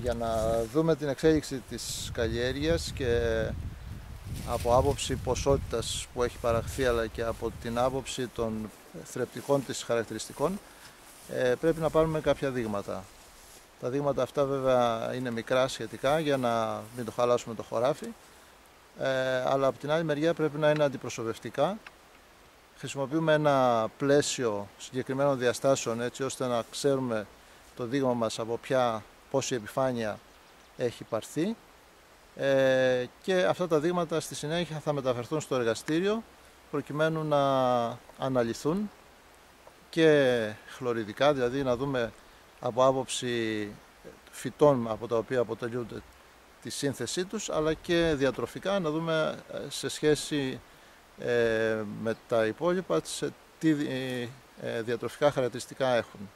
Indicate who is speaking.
Speaker 1: Για να δούμε την εξέλιξη της καλλιέργειας και από άποψη ποσότητας που έχει παραχθεί, αλλά και από την άποψη των θρεπτικών της χαρακτηριστικών, πρέπει να πάρουμε κάποια δείγματα. Τα δείγματα αυτά βέβαια είναι μικρά σχετικά για να μην το χαλάσουμε το χωράφι, αλλά από την άλλη μεριά πρέπει να είναι αντιπροσωπευτικά. Χρησιμοποιούμε ένα πλαίσιο συγκεκριμένων διαστάσεων, έτσι ώστε να ξέρουμε το δείγμα μας από πόση επιφάνεια έχει πάρθει, και αυτά τα δείγματα στη συνέχεια θα μεταφερθούν στο εργαστήριο προκειμένου να αναλυθούν και χλωριδικά, δηλαδή να δούμε από άποψη φυτών από τα οποία αποτελούνται τη σύνθεσή τους, αλλά και διατροφικά να δούμε σε σχέση με τα υπόλοιπα τι διατροφικά χαρακτηριστικά έχουν.